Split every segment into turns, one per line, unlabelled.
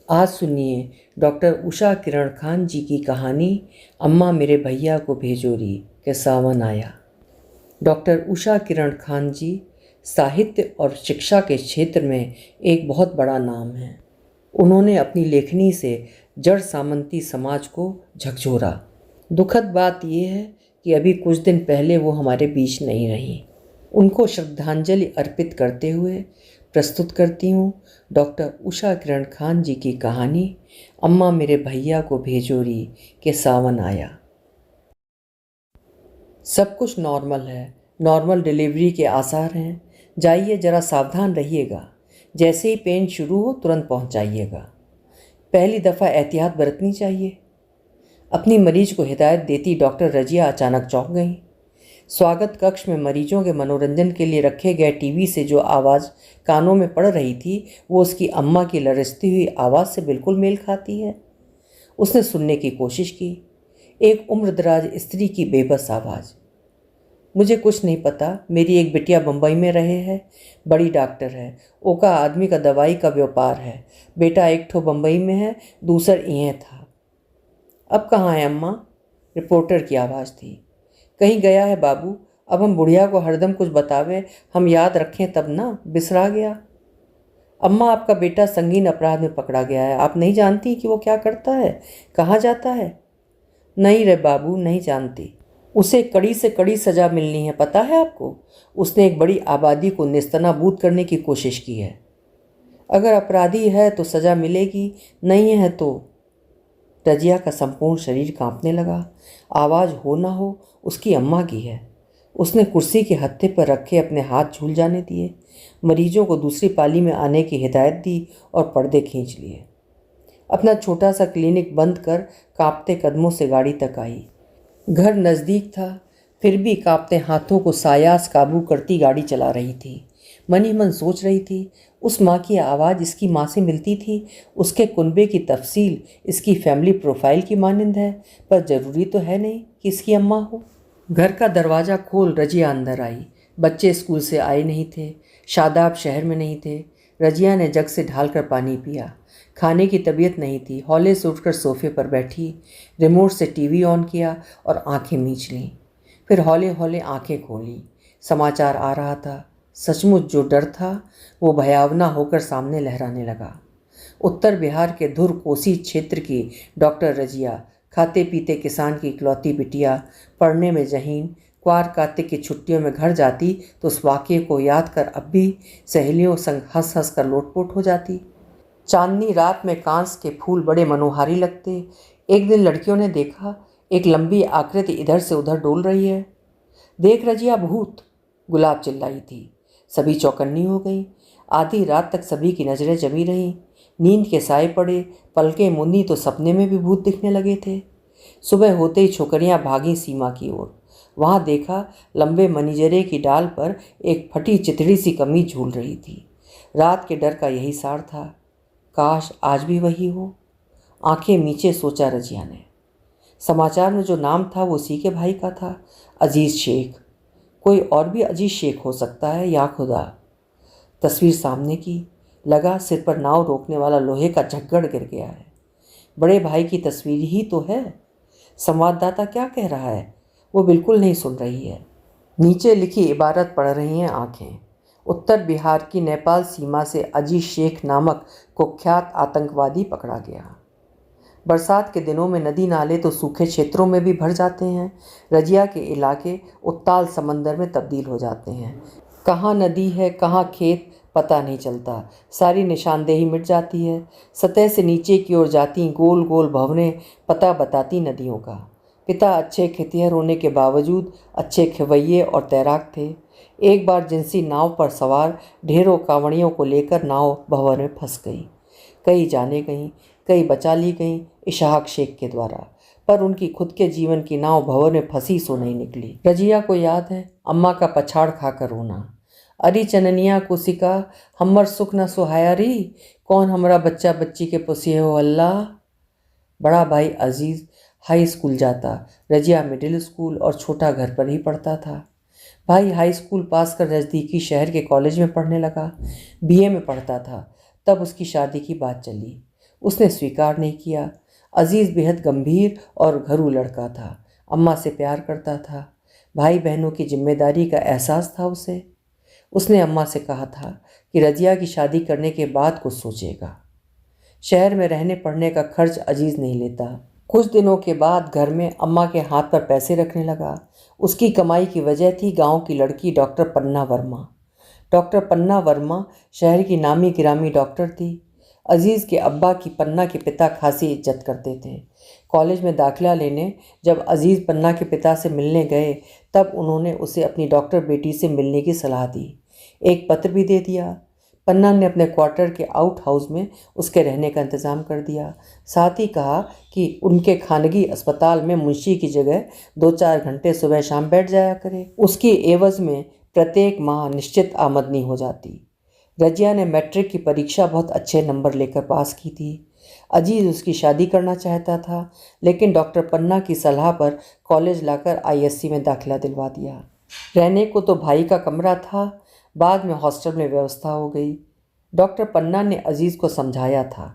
आज सुनिए डॉक्टर उषा किरण खान जी की कहानी अम्मा मेरे भैया को भेजो री के सावन आया। डॉक्टर उषा किरण खान जी साहित्य और शिक्षा के क्षेत्र में एक बहुत बड़ा नाम है। उन्होंने अपनी लेखनी से जड़ सामंती समाज को झकझोरा। दुखद बात यह है कि अभी कुछ दिन पहले वो हमारे बीच नहीं रही। उनको श्रद्धांजलि अर्पित करते हुए प्रस्तुत करती हूँ डॉक्टर उषा किरण खान जी की कहानी अम्मा मेरे भैया को भेजो री के सावन आया। सब कुछ नॉर्मल है, नॉर्मल डिलीवरी के आसार हैं। जाइए ज़रा सावधान रहिएगा। जैसे ही पेन शुरू हो तुरंत पहुंच जाइएगा। पहली दफ़ा एहतियात बरतनी चाहिए। अपनी मरीज को हिदायत देती डॉक्टर रजिया अचानक चौंक गई। स्वागत कक्ष में मरीजों के मनोरंजन के लिए रखे गए टीवी से जो आवाज़ कानों में पड़ रही थी वो उसकी अम्मा की लरसती हुई आवाज़ से बिल्कुल मेल खाती है। उसने सुनने की कोशिश की। एक उम्रदराज स्त्री की बेबस आवाज़, मुझे कुछ नहीं पता, मेरी एक बिटिया बम्बई में रहे है, बड़ी डॉक्टर है, ओका आदमी का दवाई का व्यापार है, बेटा एक ठो बम्बई में है, दूसर इहें था। अब कहाँ है अम्मा? रिपोर्टर की आवाज़ थी। कहीं गया है बाबू, अब हम बुढ़िया को हरदम कुछ बतावे, हम याद रखें तब ना, बिसरा गया। अम्मा आपका बेटा संगीन अपराध में पकड़ा गया है, आप नहीं जानती कि वो क्या करता है, कहाँ जाता है? नहीं रे बाबू, नहीं जानती। उसे कड़ी से कड़ी सज़ा मिलनी है, पता है आपको? उसने एक बड़ी आबादी को नेस्तनाबूद करने की कोशिश की है। अगर अपराधी है तो सज़ा मिलेगी, नहीं है तो। रजिया का संपूर्ण शरीर कांपने लगा। आवाज़ हो ना हो उसकी अम्मा की है। उसने कुर्सी के हत्थे पर रखे अपने हाथ झूल जाने दिए, मरीजों को दूसरी पाली में आने की हिदायत दी और पर्दे खींच लिए। अपना छोटा सा क्लिनिक बंद कर कांपते कदमों से गाड़ी तक आई। घर नज़दीक था, फिर भी कांपते हाथों को सायास काबू करती गाड़ी चला रही थी। मन ही मन सोच रही थी, उस माँ की आवाज़ इसकी माँ से मिलती थी, उसके कुनबे की तफसील इसकी फैमिली प्रोफाइल की मानंद है, पर ज़रूरी तो है नहीं कि इसकी अम्मा हो। घर का दरवाज़ा खोल रजिया अंदर आई। बच्चे स्कूल से आए नहीं थे, शादाब शहर में नहीं थे। रजिया ने जग से ढालकर पानी पिया। खाने की तबीयत नहीं थी। हौले से उठकर सोफे पर बैठी, रिमोट से टीवी ऑन किया और आंखें मींच लीं। फिर हौले हौले आंखें खोलीं। समाचार आ रहा था। सचमुच जो डर था वो भयावना होकर सामने लहराने लगा। उत्तर बिहार के धुर कोसी क्षेत्र की डॉक्टर रजिया, खाते पीते किसान की इकलौती बिटिया, पढ़ने में जहीन, क्वार कार्तिक की छुट्टियों में घर जाती तो उस वाक़ये को याद कर अब भी सहेलियों संग हंस हंस कर लोटपोट हो जाती। चांदनी रात में कांस के फूल बड़े मनोहारी लगते। एक दिन लड़कियों ने देखा, एक लंबी आकृति इधर से उधर डोल रही है। देख रजिया, भूत! गुलाब चिल्लाई थी। सभी चौकन्नी हो गई। आधी रात तक सभी की नज़रें जमी रहीं। नींद के साए पड़े, पलकें मुंदी तो सपने में भी भूत दिखने लगे थे। सुबह होते ही छोकरियां भागी सीमा की ओर। वहां देखा, लंबे मनीजरे की डाल पर एक फटी चितड़ी सी कमीज झूल रही थी। रात के डर का यही सार था। काश आज भी वही हो। आंखें नीचे सोचा रजिया ने। समाचार में जो नाम था वो उसी के भाई का था, अजीज शेख। कोई और भी अजीज शेख हो सकता है, या खुदा। तस्वीर सामने की। लगा सिर पर नाव रोकने वाला लोहे का झग्गड़ गिर गया है। बड़े भाई की तस्वीर ही तो है। संवाददाता क्या कह रहा है वो बिल्कुल नहीं सुन रही है। नीचे लिखी इबारत पढ़ रही हैं आंखें। उत्तर बिहार की नेपाल सीमा से अजीज शेख नामक कुख्यात आतंकवादी पकड़ा गया। बरसात के दिनों में नदी नाले तो सूखे क्षेत्रों में भी भर जाते हैं। रजिया के इलाके उत्ताल समंदर में तब्दील हो जाते हैं। कहाँ नदी है कहाँ खेत पता नहीं चलता। सारी निशानदेही मिट जाती है। सतह से नीचे की ओर जाती गोल गोल भंवरें पता बताती नदियों का। पिता अच्छे खेतिहर होने के बावजूद अच्छे खेवैये और तैराक थे। एक बार जिनसी नाव पर सवार ढेरों कांवड़ियों को लेकर नाव भंवर में फंस गई। कई जाने गईं, कई बचा ली गईं इशाक शेख के द्वारा, पर उनकी खुद के जीवन की नाव भंवर में फंसी सो नहीं निकली। रजिया को याद है अम्मा का पछाड़ खाकर रोना। अरी चननिया कुसिका हमर सुख न सुहाया री, कौन हमरा बच्चा बच्ची के पुसिए हो अल्लाह। बड़ा भाई अजीज़ हाई स्कूल जाता, रजिया मिडिल स्कूल और छोटा घर पर ही पढ़ता था। भाई हाई स्कूल पास कर नज़दीकी शहर के कॉलेज में पढ़ने लगा। बीए में पढ़ता था, तब उसकी शादी की बात चली। उसने स्वीकार नहीं किया। अजीज़ बेहद गंभीर और घरू लड़का था। अम्मा से प्यार करता था। भाई बहनों की जिम्मेदारी का एहसास था उसे। उसने अम्मा से कहा था कि रजिया की शादी करने के बाद कुछ सोचेगा। शहर में रहने पढ़ने का खर्च अजीज़ नहीं लेता। कुछ दिनों के बाद घर में अम्मा के हाथ पर पैसे रखने लगा। उसकी कमाई की वजह थी गांव की लड़की डॉक्टर पन्ना वर्मा। डॉक्टर पन्ना वर्मा शहर की नामी गिरामी डॉक्टर थी। अजीज़ के अब्बा की पन्ना के पिता खासी इज्जत करते थे। कॉलेज में दाखिला लेने जब अजीज़ पन्ना के पिता से मिलने गए तब उन्होंने उसे अपनी डॉक्टर बेटी से मिलने की सलाह दी। एक पत्र भी दे दिया। पन्ना ने अपने क्वार्टर के आउट हाउस में उसके रहने का इंतज़ाम कर दिया। साथ ही कहा कि उनके खानगी अस्पताल में मुंशी की जगह 2-4 घंटे सुबह शाम बैठ जाया करे। उसकी एवज़ में प्रत्येक माह निश्चित आमदनी हो जाती। रजिया ने मैट्रिक की परीक्षा बहुत अच्छे नंबर लेकर पास की थी। अजीज़ उसकी शादी करना चाहता था, लेकिन डॉक्टर पन्ना की सलाह पर कॉलेज लाकर आईएससी में दाखिला दिलवा दिया। रहने को तो भाई का कमरा था, बाद में हॉस्टल में व्यवस्था हो गई। डॉक्टर पन्ना ने अजीज़ को समझाया था,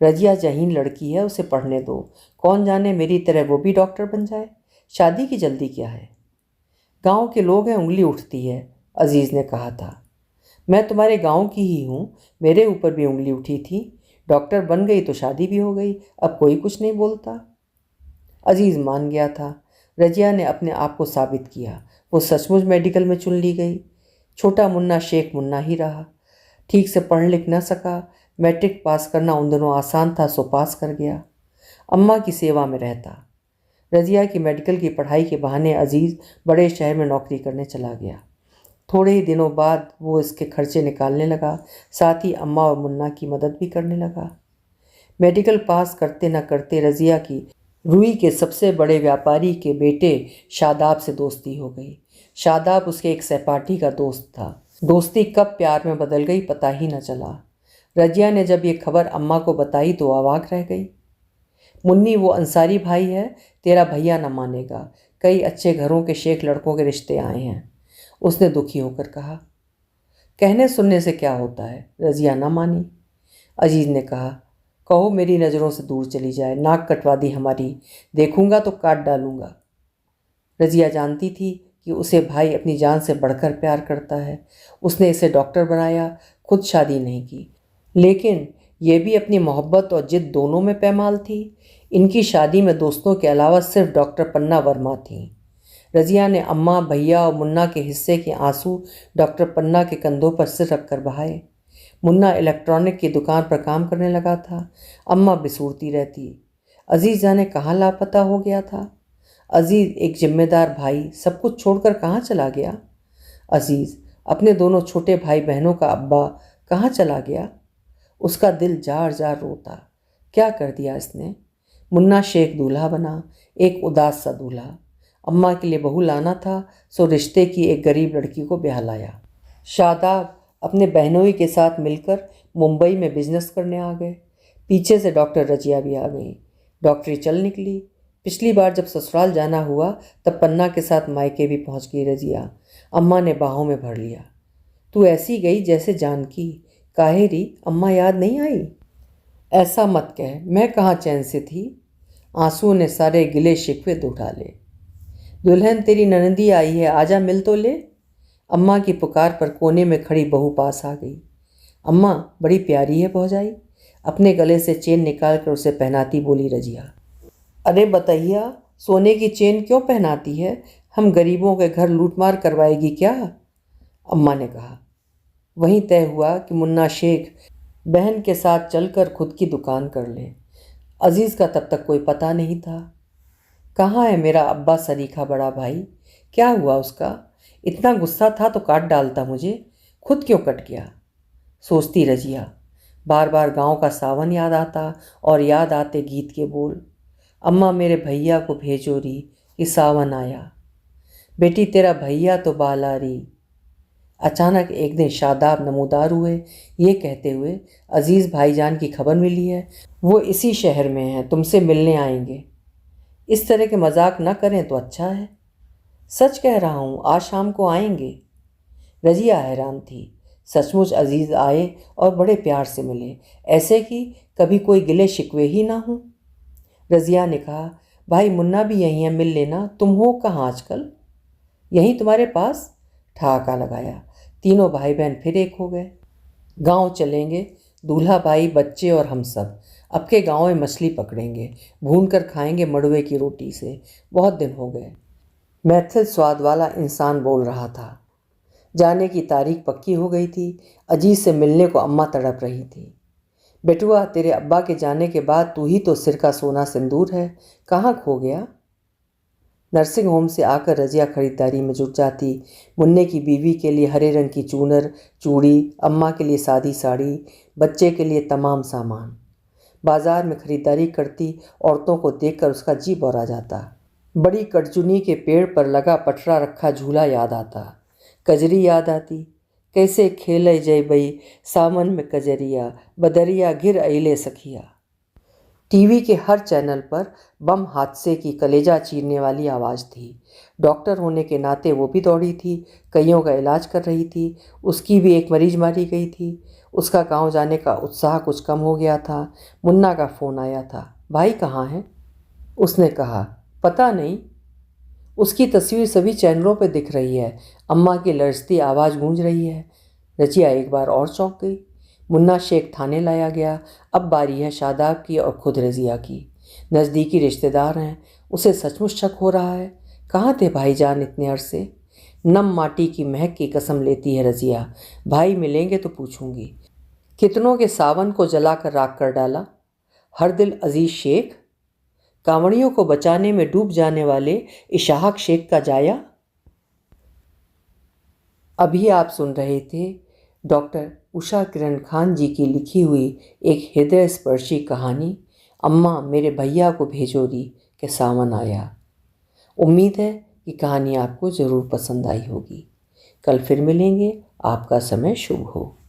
रजिया जहीन लड़की है, उसे पढ़ने दो, कौन जाने मेरी तरह वो भी डॉक्टर बन जाए, शादी की जल्दी क्या है। गांव के लोग हैं, उंगली उठती है, अजीज़ ने कहा था। मैं तुम्हारे गांव की ही हूँ, मेरे ऊपर भी उंगली उठी थी। डॉक्टर बन गई तो शादी भी हो गई, अब कोई कुछ नहीं बोलता। अजीज़ मान गया था। रजिया ने अपने आप को साबित किया। वो सचमुच मेडिकल में चुन ली गई। छोटा मुन्ना शेख मुन्ना ही रहा। ठीक से पढ़ लिख न सका। मैट्रिक पास करना उन दिनों आसान था, सो पास कर गया। अम्मा की सेवा में रहता। रजिया की मेडिकल की पढ़ाई के बहाने अजीज़ बड़े शहर में नौकरी करने चला गया। थोड़े ही दिनों बाद वो इसके खर्चे निकालने लगा, साथ ही अम्मा और मुन्ना की मदद भी करने लगा। मेडिकल पास करते न करते रजिया की रुई के सबसे बड़े व्यापारी के बेटे शादाब से दोस्ती हो गई। शादाब उसके एक सहपाठी का दोस्त था। दोस्ती कब प्यार में बदल गई पता ही न चला। रजिया ने जब ये खबर अम्मा को बताई तो अवाक रह गई। मुन्नी, वो अंसारी भाई है, तेरा भैया न मानेगा, कई अच्छे घरों के शेख लड़कों के रिश्ते आए हैं, उसने दुखी होकर कहा। कहने सुनने से क्या होता है, रजिया न मानी। अजीज़ ने कहा, कहो मेरी नज़रों से दूर चली जाए, नाक कटवा दी हमारी, देखूंगा तो काट डालूंगा। रजिया जानती थी कि उसे भाई अपनी जान से बढ़कर प्यार करता है। उसने इसे डॉक्टर बनाया, खुद शादी नहीं की, लेकिन यह भी अपनी मोहब्बत और जिद दोनों में पैमाल थी। इनकी शादी में दोस्तों के अलावा सिर्फ डॉक्टर पन्ना वर्मा थी। रजिया ने अम्मा, भैया और मुन्ना के हिस्से के आंसू डॉक्टर पन्ना के कंधों पर सिर रखकर बहाए। मुन्ना इलेक्ट्रॉनिक की दुकान पर काम करने लगा था। अम्मा बिसूरती रहती। अजीज़ जाने कहाँ लापता हो गया था। अजीज़ एक जिम्मेदार भाई सब कुछ छोड़कर कहाँ चला गया। अजीज़ अपने दोनों छोटे भाई बहनों का अब्बा कहाँ चला गया। उसका दिल जार जार रोता। क्या कर दिया इसने। मुन्ना शेख दूल्हा बना, एक उदास सा दूल्हा। अम्मा के लिए बहू लाना था, सो रिश्ते की एक गरीब लड़की को ब्याह लाया। शादाब अपने बहनोई के साथ मिलकर मुंबई में बिजनेस करने आ गए। पीछे से डॉक्टर रजिया भी आ गई। डॉक्टरी चल निकली। पिछली बार जब ससुराल जाना हुआ तब पन्ना के साथ मायके भी पहुंच गई रजिया। अम्मा ने बाहों में भर लिया। तू ऐसी गई जैसे जानकी। काहेरी, अम्मा याद नहीं आई। ऐसा मत कह, मैं कहाँ चैन से थी। आंसुओं ने सारे गिले शिकवे धो डाले। दुल्हन तेरी ननदी आई है, आजा मिल तो ले। अम्मा की पुकार पर कोने में खड़ी बहू पास आ गई। अम्मा बड़ी प्यारी है भौजाई। अपने गले से चेन निकाल कर उसे पहनाती बोली रजिया। अरे बताइया, सोने की चेन क्यों पहनाती है, हम गरीबों के घर लूटमार करवाएगी क्या। अम्मा ने कहा। वहीं तय हुआ कि मुन्ना शेख बहन के साथ चलकर खुद की दुकान कर ले। अजीज़ का तब तक कोई पता नहीं था। कहाँ है मेरा अब्बा सरीखा बड़ा भाई, क्या हुआ उसका। इतना गुस्सा था तो काट डालता मुझे, खुद क्यों कट गया, सोचती रजिया। बार बार गांव का सावन याद आता और याद आते गीत के बोल। अम्मा मेरे भैया को भेजो री कि सावन आया। बेटी तेरा भैया तो बालारी। अचानक एक दिन शादाब नमूदार हुए, ये कहते हुए, अजीज़ भाईजान की खबर मिली है, वो इसी शहर में हैं, तुमसे मिलने आएंगे। इस तरह के मजाक न करें तो अच्छा है। सच कह रहा हूँ, आज शाम को आएंगे। रजिया हैरान थी। सचमुच अजीज आए और बड़े प्यार से मिले, ऐसे कि कभी कोई गिले शिकवे ही ना हो। रज़िया ने कहा, भाई मुन्ना भी यहीं है, मिल लेना। तुम हो कहाँ आजकल? यहीं तुम्हारे पास। ठहाका लगाया। तीनों भाई बहन फिर एक हो गए। गांव चलेंगे, दूल्हा भाई, बच्चे और हम सब। अब के गांव में मछली पकड़ेंगे, भून कर खाएंगे मड़ुए की रोटी से। बहुत दिन हो गए। मैथिल स्वाद वाला इंसान बोल रहा था। जाने की तारीख पक्की हो गई थी। अजीज से मिलने को अम्मा तड़प रही थी। बेटुआ, तेरे अब्बा के जाने के बाद तू ही तो सिर का सोना सिंदूर है, कहाँ खो गया? नर्सिंग होम से आकर रज़िया खरीदारी में जुट जाती। मुन्ने की बीवी के लिए हरे रंग की चूनर चूड़ी, अम्मा के लिए सादी साड़ी, बच्चे के लिए तमाम सामान। बाजार में खरीदारी करती औरतों को देखकर उसका जी बौरा जाता। बड़ी कटजुनी के पेड़ पर लगा पटरा रखा झूला याद आता। कजरी याद आती। कैसे खेले जय बई सावन में कजरिया, बदरिया घिर अइले सखिया। टीवी के हर चैनल पर बम हादसे की कलेजा चीरने वाली आवाज़ थी। डॉक्टर होने के नाते वो भी दौड़ी थी, कईयों का इलाज कर रही थी। उसकी भी एक मरीज मारी गई थी। उसका गांव जाने का उत्साह कुछ कम हो गया था। मुन्ना का फ़ोन आया था। भाई कहाँ है? उसने कहा, पता नहीं। उसकी तस्वीर सभी चैनलों पर दिख रही है। अम्मा की लरजती आवाज़ गूंज रही है। रजिया एक बार और चौंक गई। मुन्ना शेख थाने लाया गया। अब बारी है शादाब की और खुद रजिया की। नज़दीकी रिश्तेदार हैं। उसे सचमुच शक हो रहा है। कहाँ थे भाईजान इतने अरसे? नम माटी की महक की कसम लेती है रजिया। भाई मिलेंगे तो पूछूंगी। कितनों के सावन को जलाकर राख कर डाला। हर दिल अजीज शेख। कांवड़ियों को बचाने में डूब जाने वाले इशाहक शेख का जाया। अभी आप सुन रहे थे डॉक्टर उषा किरण खान जी की लिखी हुई एक हृदय स्पर्शी कहानी, अम्मा मेरे भैया को भेजो री के सावन आया। उम्मीद है कि कहानी आपको ज़रूर पसंद आई होगी। कल फिर मिलेंगे। आपका समय शुभ हो।